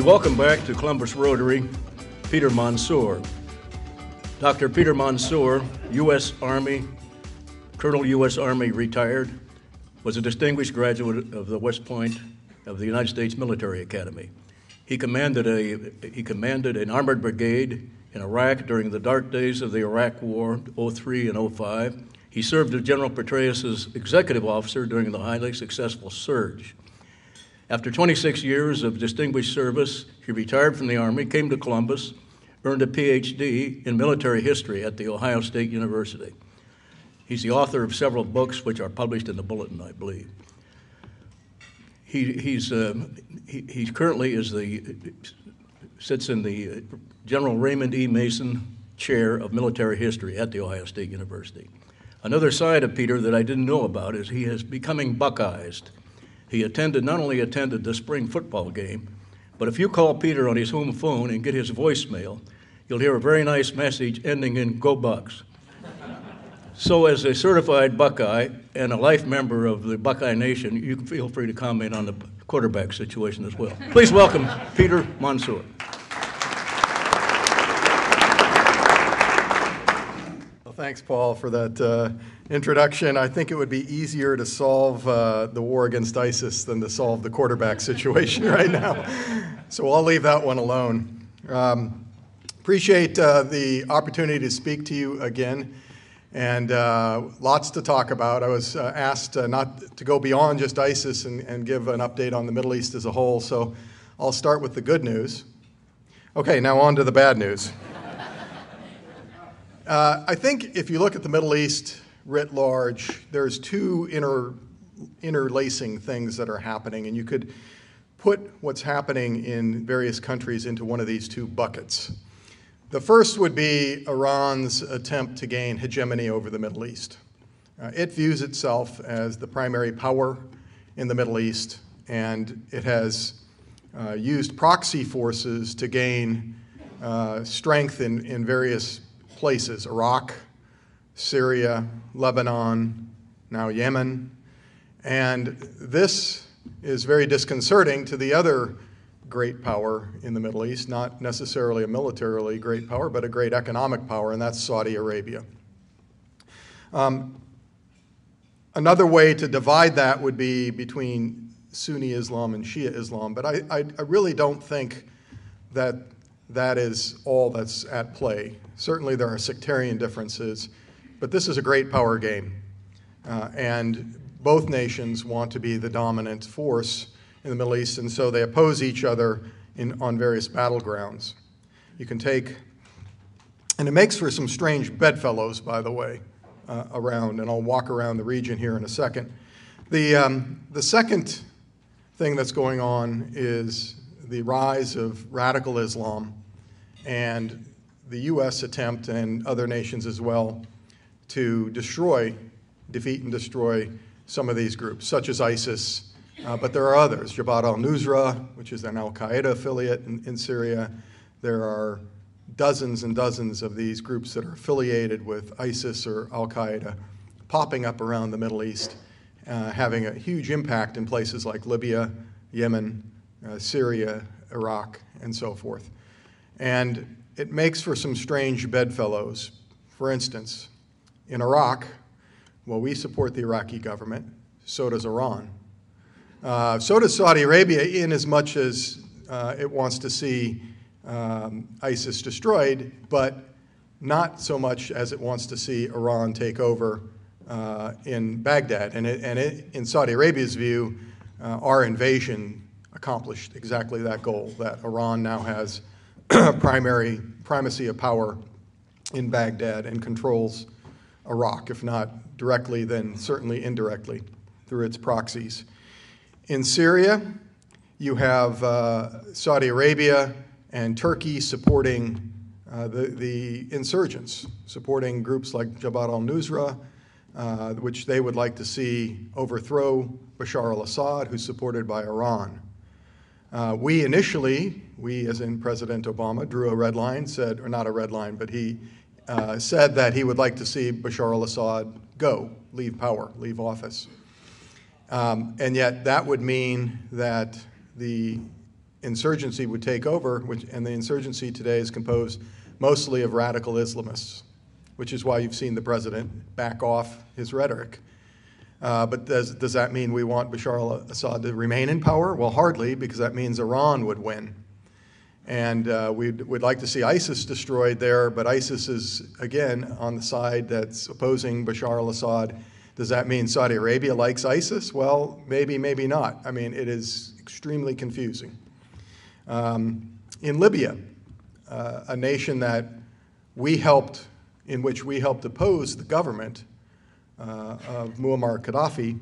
welcome back to ColumbusRotary, Peter Mansoor. Dr. Peter Mansoor, U.S. Army, Colonel U.S. Army retired, was a distinguished graduate of the West Point of the United States Military Academy. He commanded an armored brigade in Iraq during the dark days of the Iraq War, 03 and 05. He served as General Petraeus' executive officer during the highly successful surge. After 26 years of distinguished service, he retired from the Army, came to Columbus, earned a PhD in military history at The Ohio State University. He's the author of several books which are published in the Bulletin, I believe. He currently sits in the General Raymond E. Mason Chair of Military History at The Ohio State University. Another side of Peter that I didn't know about is he is becoming Buckeyized. He not only attended the spring football game, but if you call Peter on his home phone and get his voicemail, you'll hear a very nice message ending in "Go Bucks." So as a certified Buckeye and a life member of the Buckeye Nation, you can feel free to comment on the quarterback situation as well. Please welcome Peter Mansoor. Well, thanks, Paul, for that introduction. I think it would be easier to solve the war against ISIS than to solve the quarterback situation right now. So I'll leave that one alone. Appreciate the opportunity to speak to you again. And lots to talk about. I was asked not to go beyond just ISIS and give an update on the Middle East as a whole, so I'll start with the good news. Okay, now on to the bad news. I think if you look at the Middle East writ large, there's two interlacing things that are happening, and you could put what's happening in various countries into one of these two buckets. The first would be Iran's attempt to gain hegemony over the Middle East. It views itself as the primary power in the Middle East, and it has used proxy forces to gain strength in various places: Iraq, Syria, Lebanon, now Yemen. And this is very disconcerting to the other great power in the Middle East, not necessarily a militarily great power, but a great economic power, and that's Saudi Arabia. Another way to divide that would be between Sunni Islam and Shia Islam, but I really don't think that that is all that's at play. Certainly there are sectarian differences, but this is a great power game, and both nations want to be the dominant force in the Middle East, and so they oppose each other on various battlegrounds. You can take, and it makes for some strange bedfellows, by the way, around, and I'll walk around the region here in a second. The second thing that's going on is the rise of radical Islam and the U.S. attempt, and other nations as well, to defeat and destroy some of these groups, such as ISIS, but there are others. Jabhat al-Nusra, which is an al-Qaeda affiliate in Syria. There are dozens and dozens of these groups that are affiliated with ISIS or al-Qaeda popping up around the Middle East, having a huge impact in places like Libya, Yemen, Syria, Iraq, and so forth. And it makes for some strange bedfellows. For instance, in Iraq, well, we support the Iraqi government, so does Iran. So does Saudi Arabia, in as much as it wants to see ISIS destroyed, but not so much as it wants to see Iran take over in Baghdad. And in Saudi Arabia's view, our invasion accomplished exactly that goal, that Iran now has primacy of power in Baghdad and controls Iraq, if not directly, then certainly indirectly through its proxies. In Syria, you have Saudi Arabia and Turkey supporting the insurgents, supporting groups like Jabhat al-Nusra, which they would like to see overthrow Bashar al-Assad, who's supported by Iran. We as in President Obama, drew a red line, said, or not a red line, but he said that he would like to see Bashar al-Assad go, leave power, leave office. And yet that would mean that the insurgency would take over, and the insurgency today is composed mostly of radical Islamists, which is why you've seen the president back off his rhetoric. But does that mean we want Bashar al-Assad to remain in power? Well, hardly, because that means Iran would win. And we'd like to see ISIS destroyed there, but ISIS is, again, on the side that's opposing Bashar al-Assad. Does that mean Saudi Arabia likes ISIS? Well, maybe, maybe not. I mean, it is extremely confusing. In Libya, a nation that in which we helped oppose the government of Muammar Gaddafi,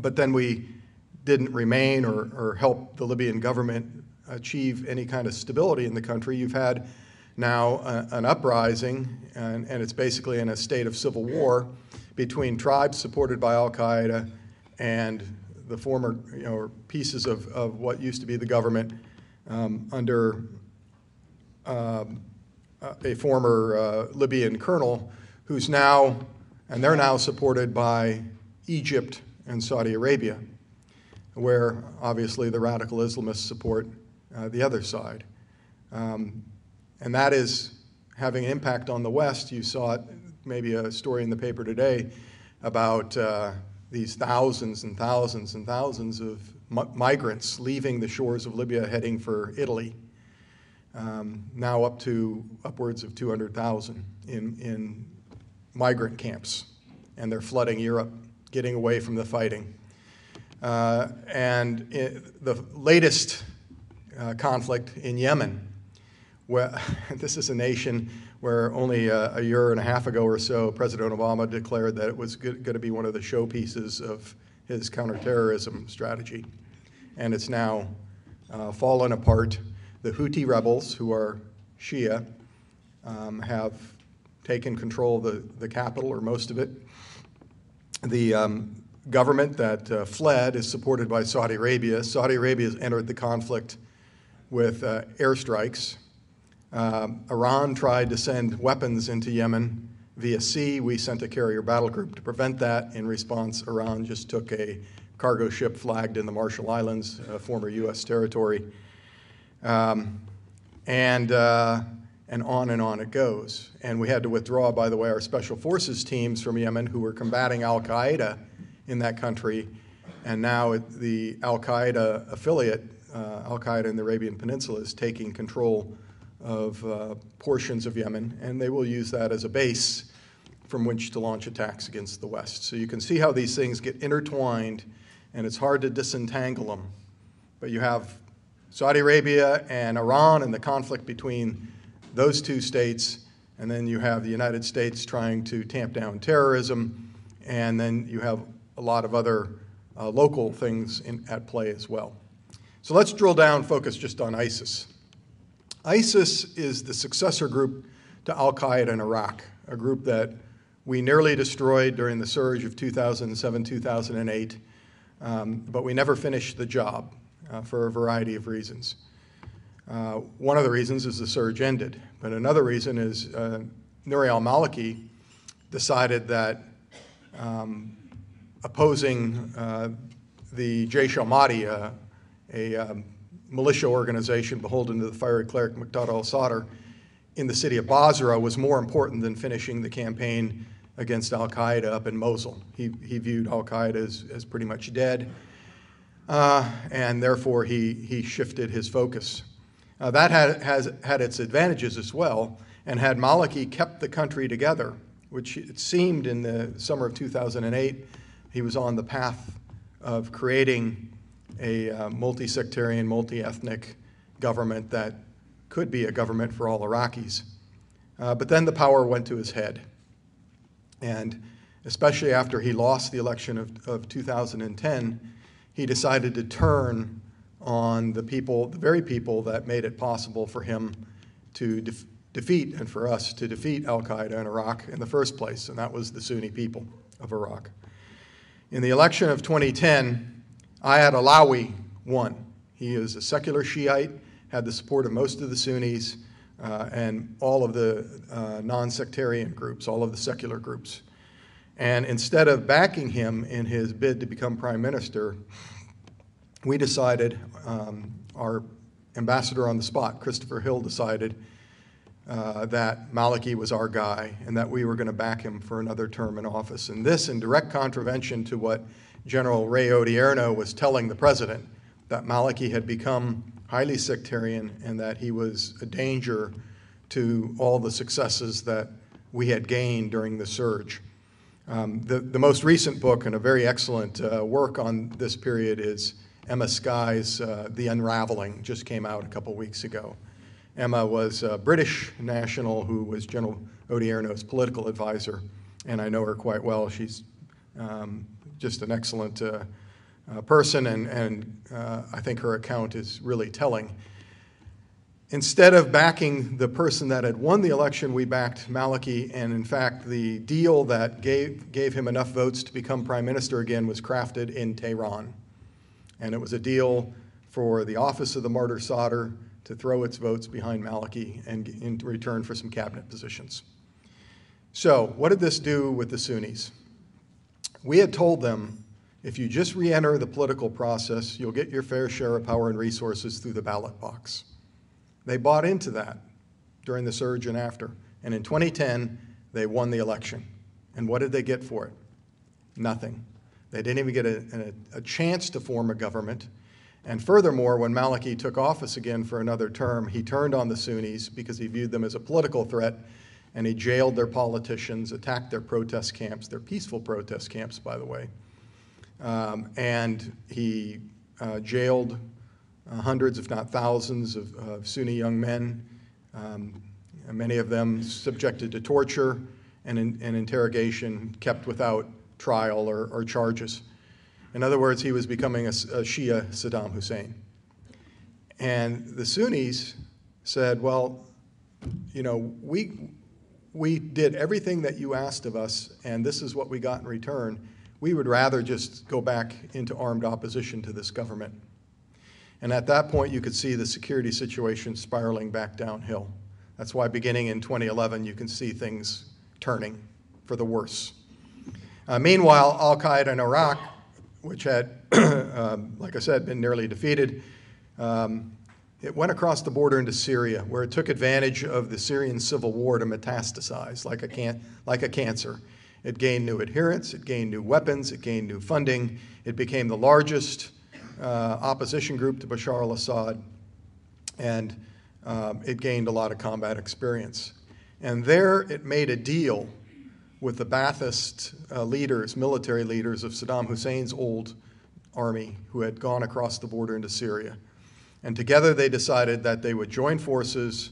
but then we didn't remain or help the Libyan government achieve any kind of stability in the country. You've had now an uprising, and it's basically in a state of civil war between tribes supported by Al-Qaeda and the former, pieces of what used to be the government under a former Libyan colonel who's now, and they're now supported by Egypt and Saudi Arabia, where obviously the radical Islamists support the other side. And that is having an impact on the West. You saw it, maybe a story in the paper today about these thousands and thousands and thousands of migrants leaving the shores of Libya heading for Italy, now up to upwards of 200,000 in migrant camps, and they're flooding Europe, getting away from the fighting. And the latest conflict in Yemen, where this is a nation where only a year and a half ago or so, President Obama declared that it was going to be one of the showpieces of his counterterrorism strategy. And it's now fallen apart. The Houthi rebels, who are Shia, have taken control of the capital, or most of it. The government that fled is supported by Saudi Arabia. Saudi Arabia has entered the conflict with airstrikes. Iran tried to send weapons into Yemen via sea. We sent a carrier battle group to prevent that. In response, Iran just took a cargo ship flagged in the Marshall Islands, former U.S. territory. And on it goes. And we had to withdraw, by the way, our special forces teams from Yemen who were combating Al-Qaeda in that country. And now the Al-Qaeda affiliate, Al-Qaeda in the Arabian Peninsula, is taking control of portions of Yemen, and they will use that as a base from which to launch attacks against the West. So you can see how these things get intertwined, and it's hard to disentangle them. But you have Saudi Arabia and Iran and the conflict between those two states, and then you have the United States trying to tamp down terrorism, and then you have a lot of other local things at play as well. So let's drill down, focus just on ISIS. ISIS is the successor group to Al-Qaeda in Iraq, a group that we nearly destroyed during the surge of 2007, 2008, but we never finished the job for a variety of reasons. One of the reasons is the surge ended, but another reason is Nouri al-Maliki decided that opposing the Jaish al-Mahdi, a militia organization beholden to the fiery cleric Muqtada al-Sadr in the city of Basra, was more important than finishing the campaign against Al-Qaeda up in Mosul. He viewed Al-Qaeda as pretty much dead, and therefore he shifted his focus. That has had its advantages as well, and had Maliki kept the country together, which it seemed in the summer of 2008, he was on the path of creating a multi-sectarian, multi-ethnic government that could be a government for all Iraqis. But then the power went to his head. And especially after he lost the election of 2010, he decided to turn on the people, the very people that made it possible for him to defeat, and for us to defeat Al-Qaeda in Iraq in the first place, and that was the Sunni people of Iraq. In the election of 2010, Ayad Alawi won. He is a secular Shiite, had the support of most of the Sunnis and all of the non-sectarian groups, all of the secular groups. And instead of backing him in his bid to become prime minister, we decided our ambassador on the spot, Christopher Hill, decided that Maliki was our guy and that we were going to back him for another term in office. And this in direct contravention to what General Ray Odierno was telling the president, that Maliki had become highly sectarian and that he was a danger to all the successes that we had gained during the surge. The most recent book and a very excellent work on this period is Emma Skye's The Unraveling, just came out a couple weeks ago. Emma was a British national who was General Odierno's political advisor, and I know her quite well. She's just an excellent person, and I think her account is really telling. Instead of backing the person that had won the election, we backed Maliki, and in fact, the deal that gave him enough votes to become prime minister again was crafted in Tehran. And it was a deal for the office of the Martyr Sadr to throw its votes behind Maliki and in return for some cabinet positions. So what did this do with the Sunnis? We had told them, if you just re-enter the political process, you'll get your fair share of power and resources through the ballot box. They bought into that during the surge and after. And in 2010, they won the election. And what did they get for it? Nothing. They didn't even get a chance to form a government. And furthermore, when Maliki took office again for another term, he turned on the Sunnis because he viewed them as a political threat, and he jailed their politicians, attacked their protest camps, their peaceful protest camps, by the way. And he jailed hundreds, if not thousands, of Sunni young men, many of them subjected to torture and interrogation, kept without trial or charges. In other words, he was becoming a Shia Saddam Hussein. And the Sunnis said, well, you know, we did everything that you asked of us, and this is what we got in return. We would rather just go back into armed opposition to this government. And at that point, you could see the security situation spiraling back downhill. That's why beginning in 2011, you can see things turning for the worse. Meanwhile, al-Qaeda in Iraq, which had, like I said, been nearly defeated, it went across the border into Syria, where it took advantage of the Syrian civil war to metastasize like a cancer. It gained new adherents, it gained new weapons, it gained new funding. It became the largest opposition group to Bashar al-Assad, and it gained a lot of combat experience. And there it made a deal with the Ba'athist leaders, military leaders of Saddam Hussein's old army who had gone across the border into Syria. And together they decided that they would join forces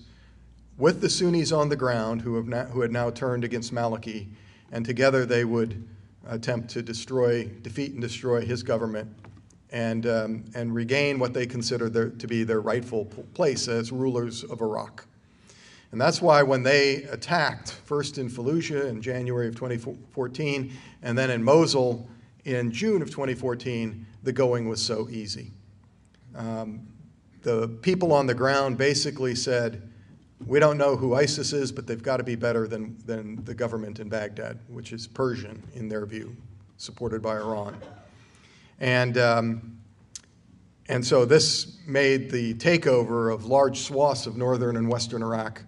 with the Sunnis on the ground who had now turned against Maliki, and together they would attempt to defeat and destroy his government and regain what they considered to be their rightful place as rulers of Iraq. And that's why when they attacked, first in Fallujah in January of 2014, and then in Mosul in June of 2014, the going was so easy. The people on the ground basically said, we don't know who ISIS is, but they've got to be better than the government in Baghdad, which is Persian in their view, supported by Iran. And so this made the takeover of large swaths of northern and western Iraq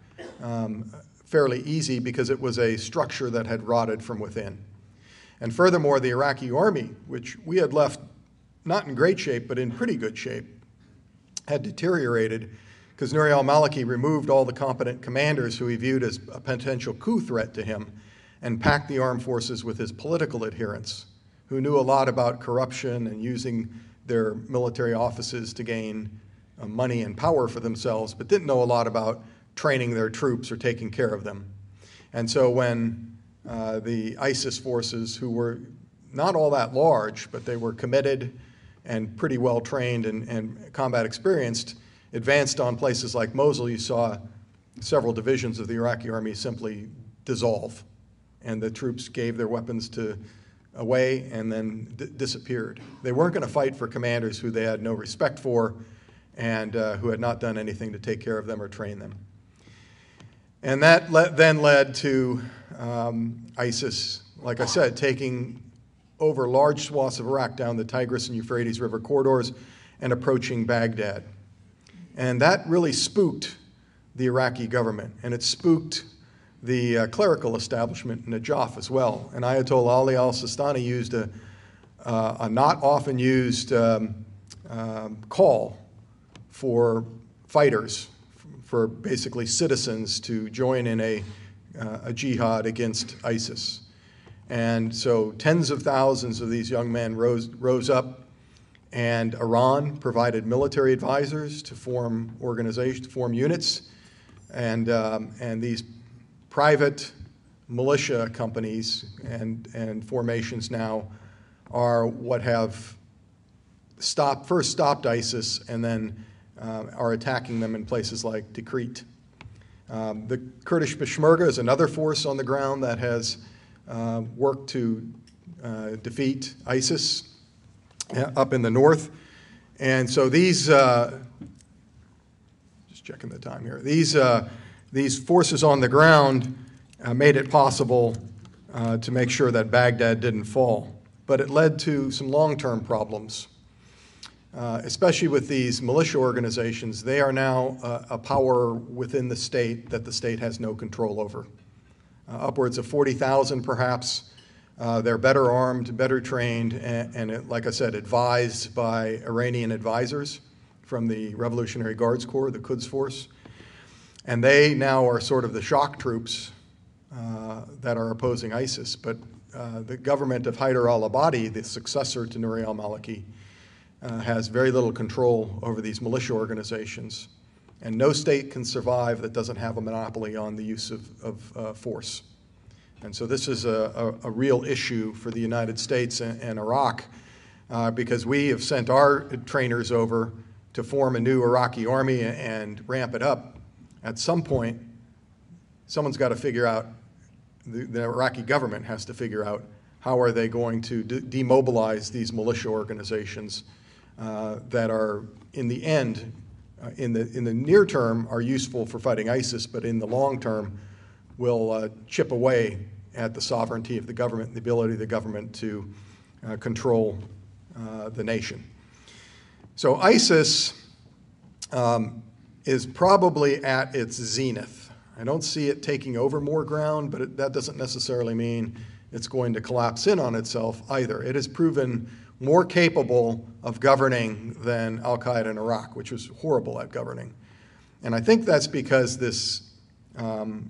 fairly easy because it was a structure that had rotted from within. And furthermore, the Iraqi army, which we had left not in great shape, but in pretty good shape, had deteriorated because Nouri al-Maliki removed all the competent commanders who he viewed as a potential coup threat to him and packed the armed forces with his political adherents, who knew a lot about corruption and using their military offices to gain money and power for themselves, but didn't know a lot about training their troops or taking care of them. And so when the ISIS forces, who were not all that large, but they were committed and pretty well trained and combat experienced, advanced on places like Mosul, you saw several divisions of the Iraqi army simply dissolve, and the troops gave their weapons away and then disappeared. They weren't going to fight for commanders who they had no respect for and who had not done anything to take care of them or train them. And that then led to ISIS, like I said, taking over large swaths of Iraq down the Tigris and Euphrates River corridors and approaching Baghdad. And that really spooked the Iraqi government, and it spooked the clerical establishment in Najaf as well. And Ayatollah Ali al-Sistani used a not often used call for fighters, for basically citizens to join in a jihad against ISIS. And so tens of thousands of these young men rose up, and Iran provided military advisors to form organizations, to form units, and these private militia companies and formations now are what have first stopped ISIS and then are attacking them in places like Tikrit. The Kurdish Peshmerga is another force on the ground that has worked to defeat ISIS up in the north. And so these, just checking the time here, these forces on the ground made it possible to make sure that Baghdad didn't fall. But it led to some long-term problems, especially with these militia organizations. They are now a power within the state that the state has no control over. Upwards of 40,000 perhaps. They're better armed, better trained, and like I said, advised by Iranian advisors from the Revolutionary Guards Corps, the Quds Force. And they now are sort of the shock troops that are opposing ISIS. But the government of Haider al-Abadi, the successor to Nouri al-Maliki, has very little control over these militia organizations. And no state can survive that doesn't have a monopoly on the use of force. And so this is a real issue for the United States and Iraq because we have sent our trainers over to form a new Iraqi army and ramp it up. At some point, someone's got to figure out, the Iraqi government has to figure out how are they going to demobilize these militia organizations that are, in the end, in the near term, are useful for fighting ISIS, but in the long term will chip away at the sovereignty of the government, the ability of the government to control the nation. So ISIS is probably at its zenith. I don't see it taking over more ground, but that doesn't necessarily mean it's going to collapse in on itself either. It has proven more capable of governing than al-Qaeda in Iraq, which was horrible at governing. And I think that's because this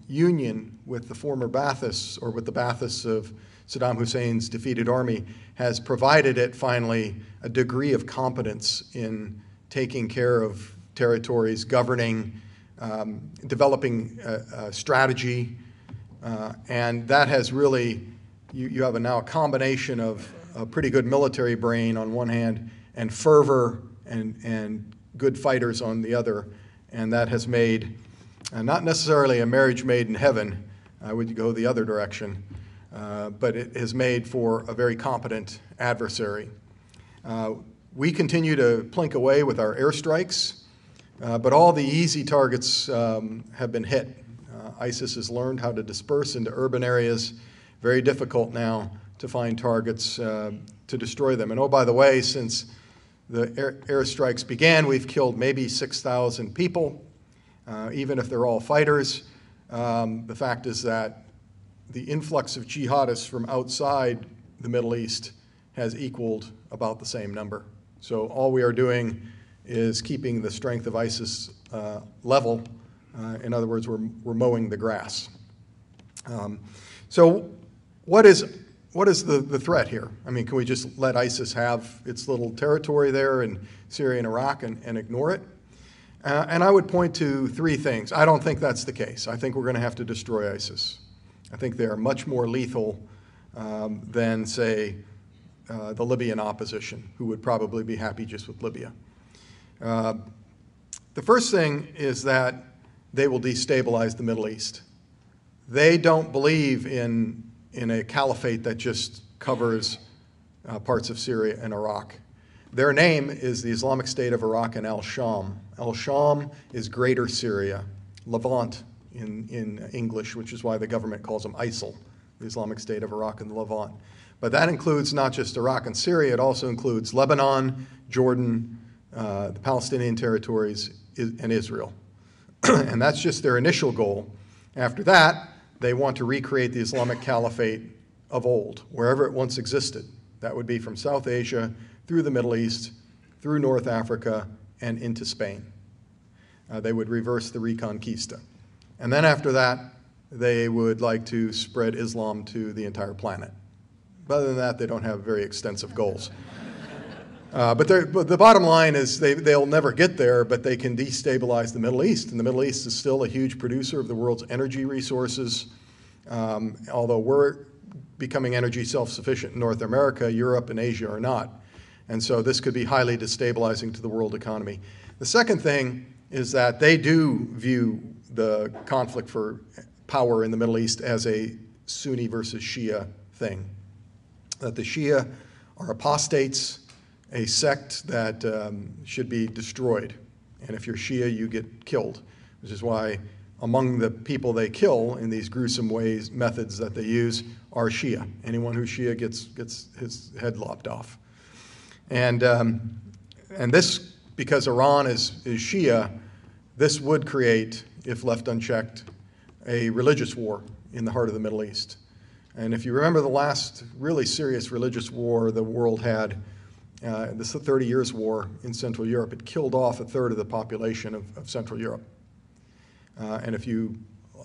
union with the former Baathists, or with the Baathists of Saddam Hussein's defeated army, has provided it finally a degree of competence in taking care of territories, governing, developing strategy, and that has really, you have now a combination of a pretty good military brain on one hand and fervor and good fighters on the other, and that has made not necessarily a marriage made in heaven, I would go the other direction, but it has made for a very competent adversary. We continue to plink away with our airstrikes, but all the easy targets have been hit. ISIS has learned how to disperse into urban areas. Very difficult now to find targets to destroy them. And oh, by the way, since the airstrikes began, we've killed maybe 6,000 people, even if they're all fighters. The fact is that the influx of jihadists from outside the Middle East has equaled about the same number. So all we are doing is keeping the strength of ISIS level. In other words, we're mowing the grass. So what is the threat here? I mean, can we just let ISIS have its little territory there in Syria and Iraq and ignore it? And I would point to three things. I don't think that's the case. I think we're going to have to destroy ISIS. I think they are much more lethal than, say, the Libyan opposition, who would probably be happy just with Libya. The first thing is that they will destabilize the Middle East. They don't believe in a caliphate that just covers parts of Syria and Iraq. Their name is the Islamic State of Iraq and al-Sham. Al-Sham is Greater Syria, Levant in English, which is why the government calls them ISIL, the Islamic State of Iraq and the Levant. But that includes not just Iraq and Syria, it also includes Lebanon, Jordan, the Palestinian territories, and Israel. And that's just their initial goal. After that, they want to recreate the Islamic Caliphate of old, wherever it once existed. That would be from South Asia, through the Middle East, through North Africa, and into Spain. They would reverse the Reconquista. And then after that, they would like to spread Islam to the entire planet. Other than that, they don't have very extensive goals. But the bottom line is they'll never get there, but they can destabilize the Middle East. And the Middle East is still a huge producer of the world's energy resources. Although we're becoming energy self-sufficient in North America, Europe and Asia are not. And so this could be highly destabilizing to the world economy. The second thing is that they do view the conflict for power in the Middle East as a Sunni versus Shia thing. That the Shia are apostates, a sect that should be destroyed. And if you're Shia, you get killed, which is why among the people they kill in these gruesome methods that they use are Shia. Anyone who's Shia gets his head lopped off. And this, because Iran is Shia, this would create, if left unchecked, a religious war in the heart of the Middle East. And if you remember the last really serious religious war the world had, this 30 Years' War in Central Europe, it killed off a third of the population of Central Europe. And if you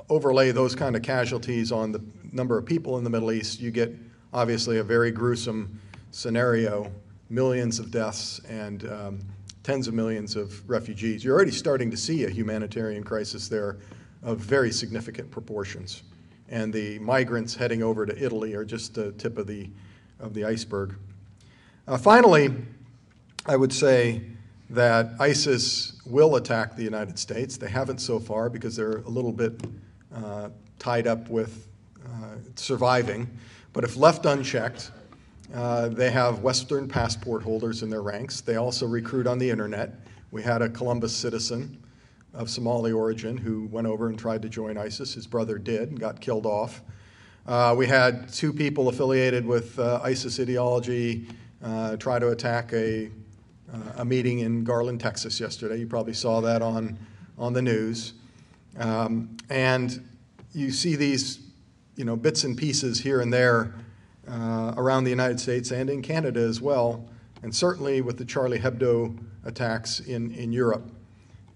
overlay those kind of casualties on the number of people in the Middle East, you get obviously a very gruesome scenario, millions of deaths and tens of millions of refugees. You're already starting to see a humanitarian crisis there of very significant proportions. And the migrants heading over to Italy are just the tip of the iceberg. Finally, I would say that ISIS will attack the United States. They haven't so far because they're a little bit tied up with surviving. But if left unchecked, they have Western passport holders in their ranks. They also recruit on the internet. We had a Columbus citizen of Somali origin who went over and tried to join ISIS. His brother did and got killed off. We had two people affiliated with ISIS ideology try to attack a meeting in Garland, Texas yesterday. You probably saw that on the news. And you see these bits and pieces here and there around the United States and in Canada as well, and certainly with the Charlie Hebdo attacks in Europe.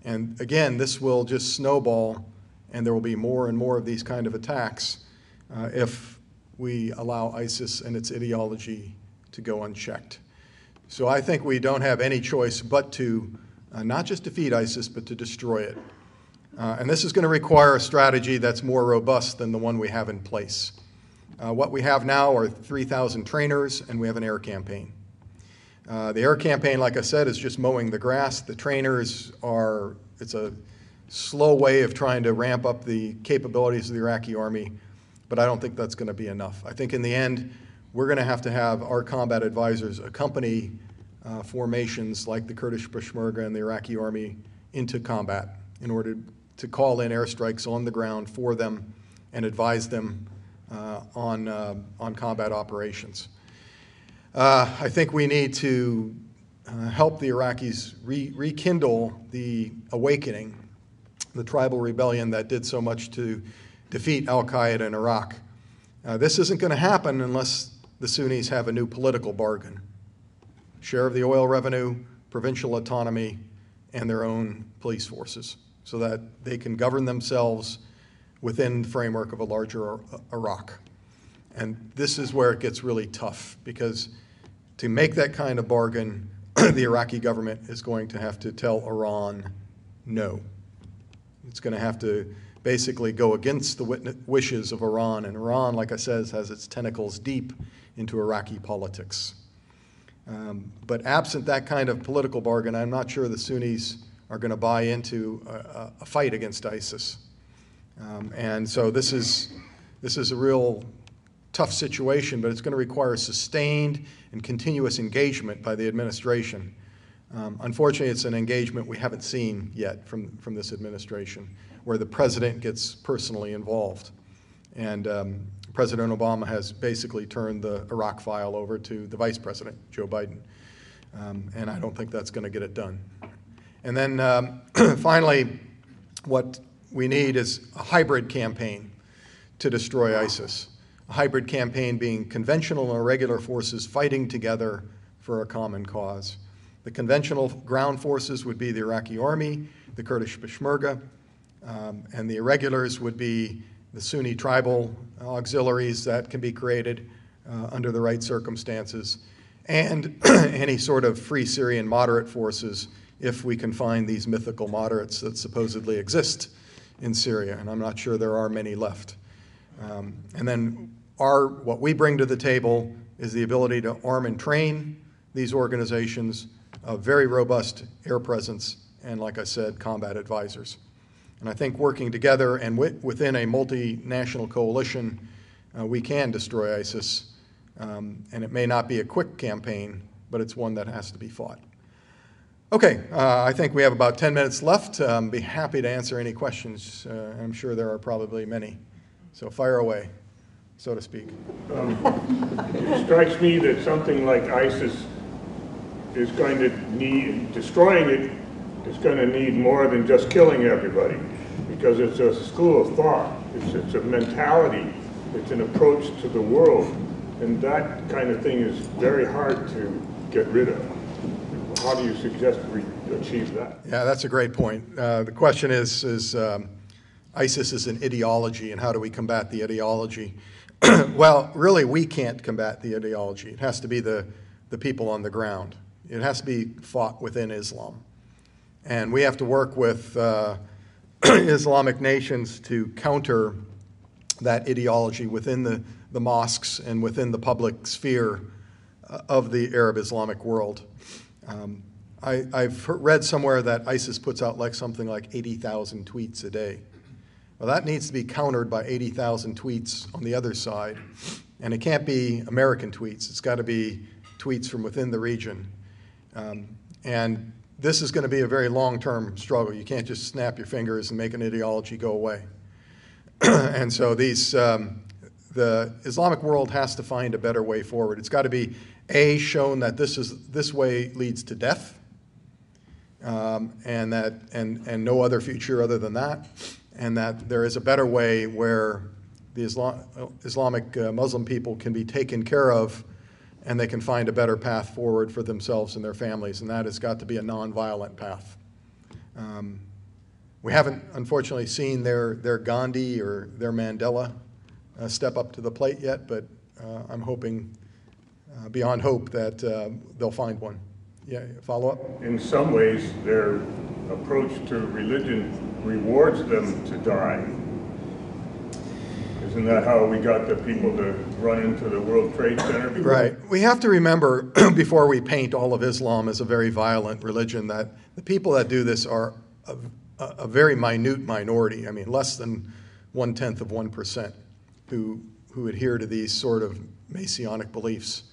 And again, this will just snowball, and there will be more and more of these kind of attacks if we allow ISIS and its ideology to go unchecked. So I think we don't have any choice but to not just defeat ISIS, but to destroy it. And this is going to require a strategy that's more robust than the one we have in place. What we have now are 3,000 trainers, and we have an air campaign. The air campaign, like I said, is just mowing the grass. The trainers it's a slow way of trying to ramp up the capabilities of the Iraqi army, but I don't think that's going to be enough. I think in the end, we're going to have our combat advisors accompany formations like the Kurdish Peshmerga and the Iraqi army into combat in order to call in airstrikes on the ground for them and advise them on combat operations. I think we need to help the Iraqis rekindle the awakening, the tribal rebellion that did so much to defeat al-Qaeda in Iraq. This isn't going to happen unless the Sunnis have a new political bargain. Share of the oil revenue, provincial autonomy, and their own police forces so that they can govern themselves within the framework of a larger Iraq. And this is where it gets really tough, because to make that kind of bargain, the Iraqi government is going to have to tell Iran no. It's going to have to basically go against the wishes of Iran. And Iran, like I said, has its tentacles deep into Iraqi politics. But absent that kind of political bargain, I'm not sure the Sunnis are going to buy into a fight against ISIS. And so this is a real tough situation, but it's going to require sustained and continuous engagement by the administration. Unfortunately, it's an engagement we haven't seen yet from this administration, where the president gets personally involved. And President Obama has basically turned the Iraq file over to the vice president, Joe Biden. And I don't think that's going to get it done. And then finally, what we need is a hybrid campaign to destroy ISIS. A hybrid campaign being conventional and irregular forces fighting together for a common cause. The conventional ground forces would be the Iraqi army, the Kurdish Peshmerga, and the irregulars would be the Sunni tribal auxiliaries that can be created under the right circumstances, and any sort of free Syrian moderate forces if we can find these mythical moderates that supposedly exist in Syria, and I'm not sure there are many left. And then what we bring to the table is the ability to arm and train these organizations, a very robust air presence, and like I said, combat advisors. And I think working together and within a multinational coalition, we can destroy ISIS. And it may not be a quick campaign, but it's one that has to be fought. Okay, I think we have about 10 minutes left. Be happy to answer any questions. I'm sure there are probably many. So fire away, so to speak. It strikes me that something like ISIS is going to need, destroying it is going to need more than just killing everybody, because it's a school of thought, it's a mentality, it's an approach to the world, and that kind of thing is very hard to get rid of. How do you suggest we achieve that? Yeah, that's a great point. The question is ISIS is an ideology, and how do we combat the ideology? Well, really, we can't combat the ideology. It has to be the people on the ground. It has to be fought within Islam. And we have to work with Islamic nations to counter that ideology within the mosques and within the public sphere of the Arab Islamic world. I've read somewhere that ISIS puts out something like 80,000 tweets a day. Well, that needs to be countered by 80,000 tweets on the other side. And it can't be American tweets. It's got to be tweets from within the region. And this is going to be a very long-term struggle. You can't just snap your fingers and make an ideology go away. And so the Islamic world has to find a better way forward. It's got to be, A, shown that this way leads to death, and no other future other than that, and that there is a better way where the Islamic Muslim people can be taken care of, and they can find a better path forward for themselves and their families, and that has got to be a nonviolent path. We haven't, unfortunately, seen their Gandhi or their Mandela step up to the plate yet, but I'm hoping, beyond hope, that they'll find one. Yeah, follow up? In some ways, their approach to religion rewards them to die. Isn't that how we got the people to run into the World Trade Center? Right. We have to remember, before we paint all of Islam as a very violent religion, that the people that do this are a very minute minority. I mean, less than 1/10% who adhere to these sort of Messianic beliefs.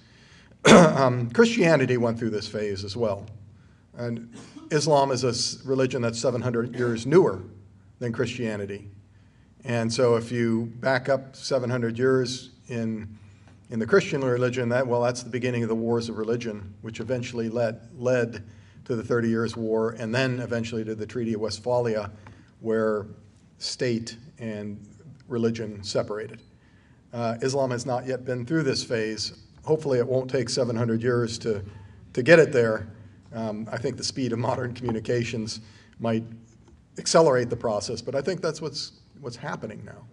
Christianity went through this phase as well. And Islam is a religion that's 700 years newer than Christianity. And so if you back up 700 years in the Christian religion, that's the beginning of the wars of religion, which eventually led to the 30 Years' War, and then eventually to the Treaty of Westphalia, where state and religion separated. Islam has not yet been through this phase. Hopefully it won't take 700 years to get it there. I think the speed of modern communications might accelerate the process, but I think that's what's happening now.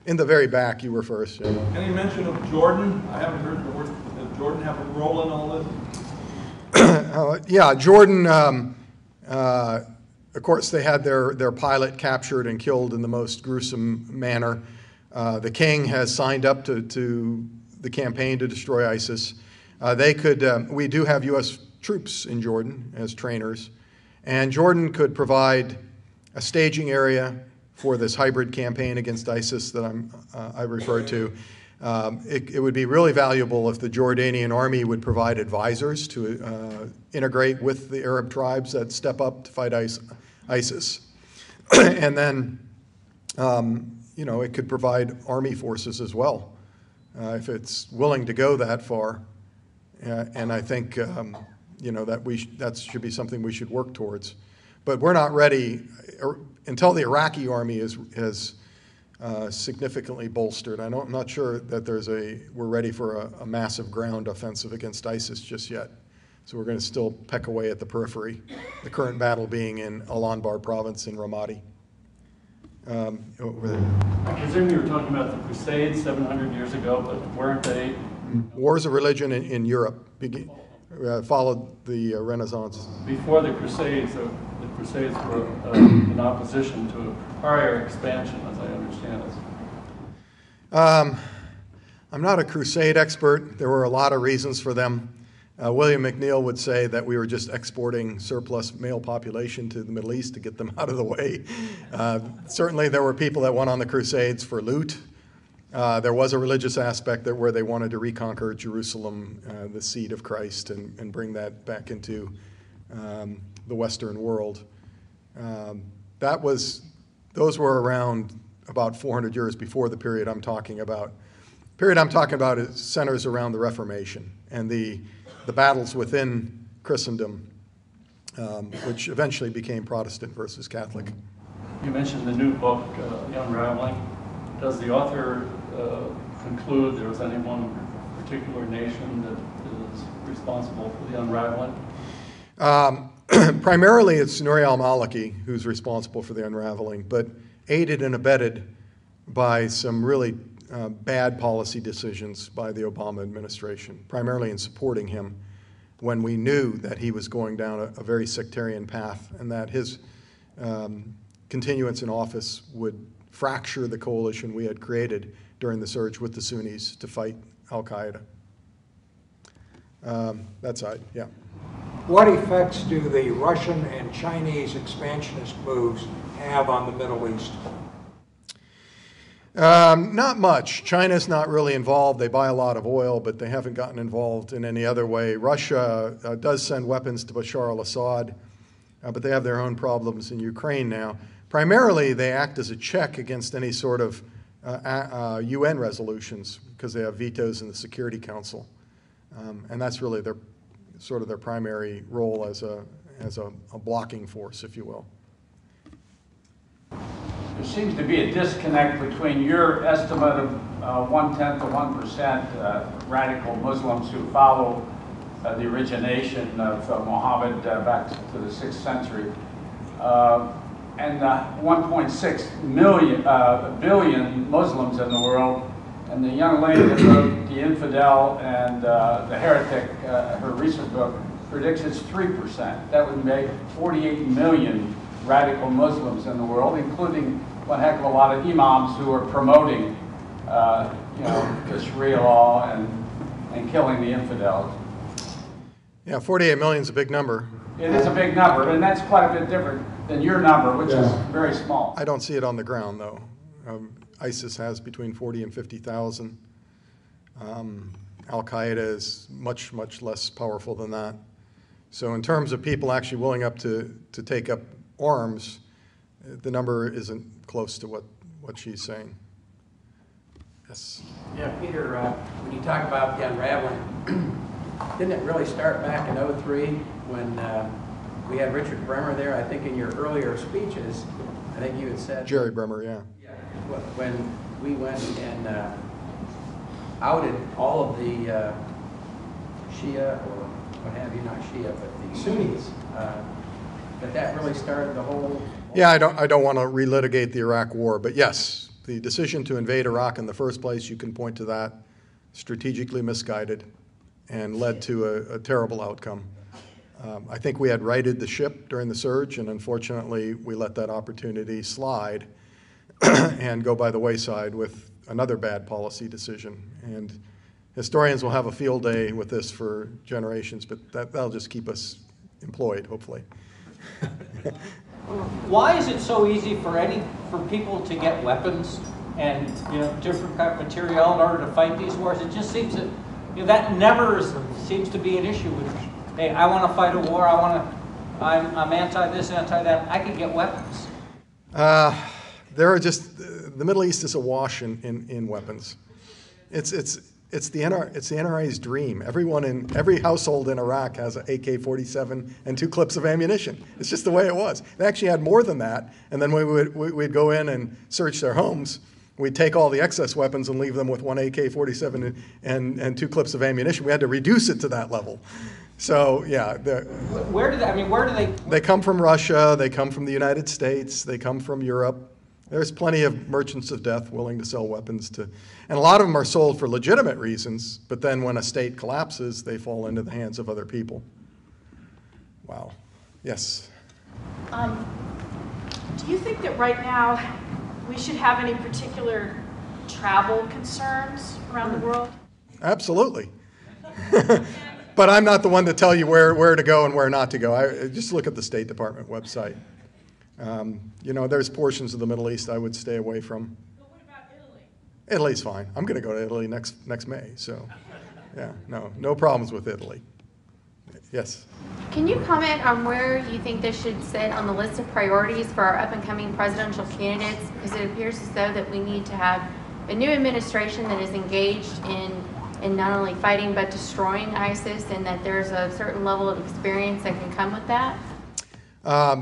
In the very back, you were first. Yeah. Any mention of Jordan? I haven't heard the word. Does Jordan have a role in all this? Yeah, Jordan, of course, they had their pilot captured and killed in the most gruesome manner. The king has signed up to the campaign to destroy ISIS. We do have U.S. troops in Jordan as trainers, and Jordan could provide a staging area for this hybrid campaign against ISIS that I referred to. It would be really valuable if the Jordanian army would provide advisors to integrate with the Arab tribes that step up to fight ISIS. And then, it could provide army forces as well, if it's willing to go that far. And I think, that should be something we should work towards. But we're not ready until the Iraqi army has significantly bolstered. I'm not sure that we're ready for a massive ground offensive against ISIS just yet. So we're going to still peck away at the periphery, the current battle being in Al-Anbar province in Ramadi. Over there. I presume you were talking about the Crusades 700 years ago, but weren't they? Wars of religion in Europe followed the Renaissance. Before the Crusades were in opposition to a prior expansion, as I understand it. I'm not a crusade expert. There were a lot of reasons for them. William McNeill would say that we were just exporting surplus male population to the Middle East to get them out of the way. Certainly there were people that went on the Crusades for loot. There was a religious aspect where they wanted to reconquer Jerusalem, the seed of Christ, and bring that back into the Western world. Those were around about 400 years before the period I'm talking about. The period I'm talking about centers around the Reformation and the battles within Christendom, which eventually became Protestant versus Catholic. You mentioned the new book, The Unraveling. Does the author conclude there was any one particular nation that is responsible for the unraveling? Primarily it's Nouri al-Maliki who's responsible for the unraveling, but aided and abetted by some really bad policy decisions by the Obama administration, primarily in supporting him when we knew that he was going down a very sectarian path and that his continuance in office would fracture the coalition we had created during the surge with the Sunnis to fight al-Qaeda. That's it, yeah. What effects do the Russian and Chinese expansionist moves have on the Middle East? Not much. China's not really involved. They buy a lot of oil, but they haven't gotten involved in any other way. Russia does send weapons to Bashar al-Assad, but they have their own problems in Ukraine now. Primarily, they act as a check against any sort of UN resolutions because they have vetoes in the Security Council, and that's really their primary role as a blocking force, if you will. There seems to be a disconnect between your estimate of 1/10 to 1% radical Muslims who follow the origination of Muhammad back to the 6th century, and 1.6 billion Muslims in the world. And the young lady that wrote The Infidel and The Heretic, her recent book, predicts it's 3%. That would make 48 million radical Muslims in the world, including one heck of a lot of imams who are promoting, the Sharia law and killing the infidels. Yeah, 48 million is a big number. It is a big number, and that's quite a bit different than your number, which is very small. I don't see it on the ground, though. ISIS has between 40 and 50,000. Al-Qaeda is much, much less powerful than that. So in terms of people actually willing to take up arms, the number isn't close to what she's saying. Yes? Yeah, Peter, when you talk about the unraveling, didn't it really start back in '03 when we had Richard Bremer there? I think in your earlier speeches, I think you had said... Jerry Bremer, yeah. When we went and outed all of the Shia, or what have you, not Shia, but the Sunnis, that really started the whole... Yeah, I don't want to relitigate the Iraq War, but yes, the decision to invade Iraq in the first place, you can point to that, strategically misguided and led to a terrible outcome. I think we had righted the ship during the surge, and unfortunately we let that opportunity slide and go by the wayside with another bad policy decision. And historians will have a field day with this for generations, but that'll just keep us employed, hopefully. Why is it so easy for people to get weapons and different kind of material in order to fight these wars? It just seems that that never seems to be an issue. Hey, I want to fight a war. I'm anti this, anti that. I can get weapons. The Middle East is awash in weapons. It's it's the NRA's dream. Every household in Iraq has an AK-47 and 2 clips of ammunition. It's just the way it was. They actually had more than that, and then we'd go in and search their homes. We'd take all the excess weapons and leave them with 1 AK-47 and 2 clips of ammunition. We had to reduce it to that level. So yeah, where do they? They come from Russia. They come from the United States. They come from Europe. There's plenty of merchants of death willing to sell weapons to, and a lot of them are sold for legitimate reasons, but then when a state collapses, they fall into the hands of other people. Wow. Yes? Do you think that right now we should have any particular travel concerns around the world? Absolutely. But I'm not the one to tell you where to go and where not to go. Just look at the State Department website. There's portions of the Middle East I would stay away from. But what about Italy? Italy's fine. I'm going to go to Italy next May. So, yeah, no problems with Italy. Yes? Can you comment on where you think this should sit on the list of priorities for our up-and-coming presidential candidates? Because it appears as though that we need to have a new administration that is engaged in not only fighting but destroying ISIS, and that there's a certain level of experience that can come with that?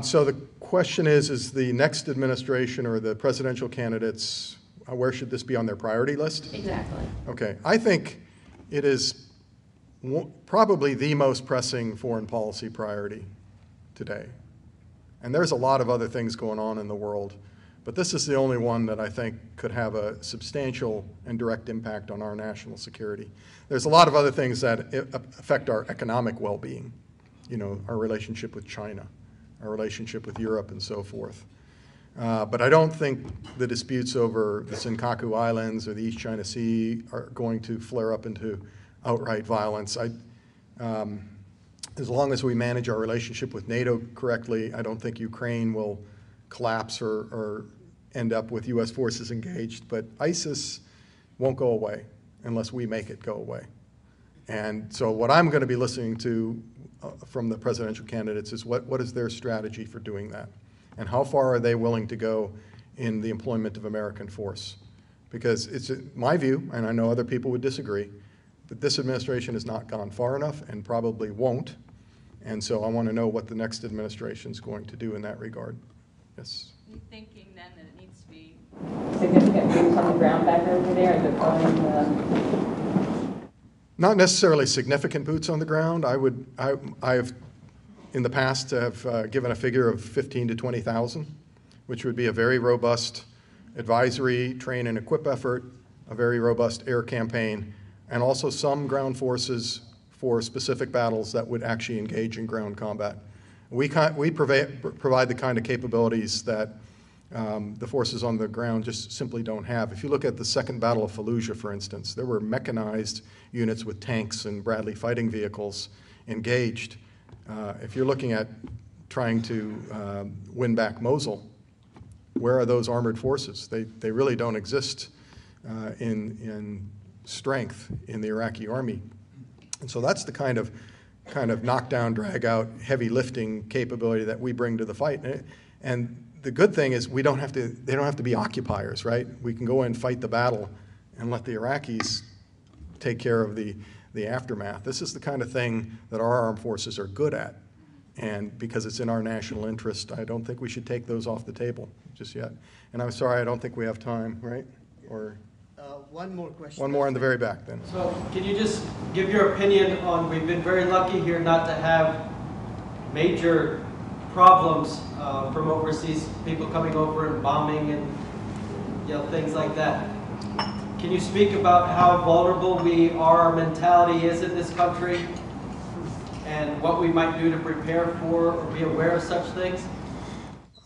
So the question is the next administration or the presidential candidates, where should this be on their priority list? Exactly. Okay. I think it is probably the most pressing foreign policy priority today. And there's a lot of other things going on in the world, but this is the only one that I think could have a substantial and direct impact on our national security. There's a lot of other things that affect our economic well-being, our relationship with China, our relationship with Europe, and so forth. But I don't think the disputes over the Senkaku Islands or the East China Sea are going to flare up into outright violence. As long as we manage our relationship with NATO correctly, I don't think Ukraine will collapse or end up with U.S. forces engaged. But ISIS won't go away unless we make it go away. And so what I'm going to be listening to from the presidential candidates is what is their strategy for doing that? And how far are they willing to go in the employment of American force? Because it's my view, and I know other people would disagree, that this administration has not gone far enough and probably won't. And so I want to know what the next administration is going to do in that regard. Yes? Are you thinking then that it needs to be significant boots on the ground back over there and deploying Not necessarily significant boots on the ground. I have in the past have given a figure of 15 to 20,000, which would be a very robust advisory, train and equip effort, a very robust air campaign, and also some ground forces for specific battles that would actually engage in ground combat. We provide the kind of capabilities that the forces on the ground just simply don't have. If you look at the Second Battle of Fallujah, for instance, there were mechanized units with tanks and Bradley fighting vehicles engaged. If you're looking at trying to win back Mosul, where are those armored forces? They really don't exist in strength in the Iraqi army. And so that's the kind of knockdown, drag out, heavy lifting capability that we bring to the fight. And the good thing is they don't have to be occupiers, right? We can go in, fight the battle, and let the Iraqis take care of the aftermath. This is the kind of thing that our armed forces are good at. And because it's in our national interest, I don't think we should take those off the table just yet. And I'm sorry, I don't think we have time, right? Or one more question. One more in the very back, then. So can you just give your opinion on, we've been very lucky here not to have major problems from overseas, people coming over and bombing and things like that. Can you speak about how vulnerable our mentality is in this country and what we might do to prepare for or be aware of such things?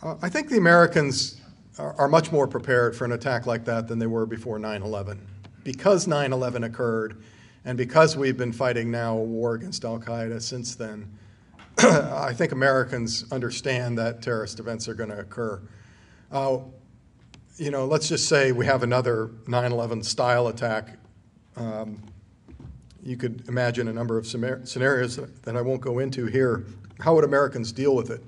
I think the Americans are much more prepared for an attack like that than they were before 9/11. Because 9/11 occurred, and because we've been fighting now a war against al-Qaeda since then, I think Americans understand that terrorist events are going to occur. Let's just say we have another 9/11 style attack. You could imagine a number of scenarios that I won't go into here. How would Americans deal with it?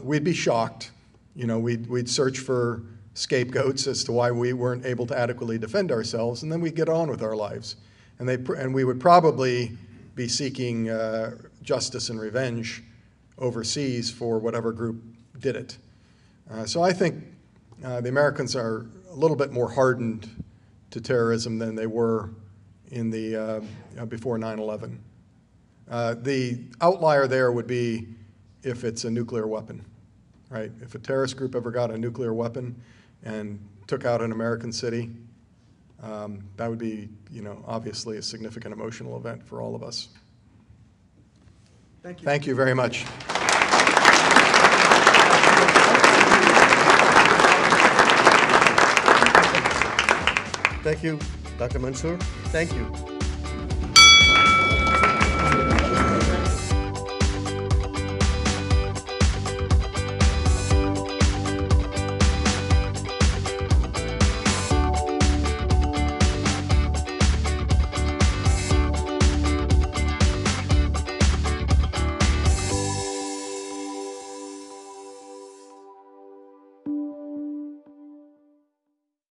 We'd be shocked. We'd search for scapegoats as to why we weren't able to adequately defend ourselves, and then we get on with our lives. And we would probably be seeking justice and revenge overseas for whatever group did it. So I think the Americans are a little bit more hardened to terrorism than they were in the before 9/11. The outlier there would be if it's a nuclear weapon, right? If a terrorist group ever got a nuclear weapon and took out an American city, that would be, obviously a significant emotional event for all of us. Thank you. Thank you very much. Thank you, Dr. Mansoor. Thank you.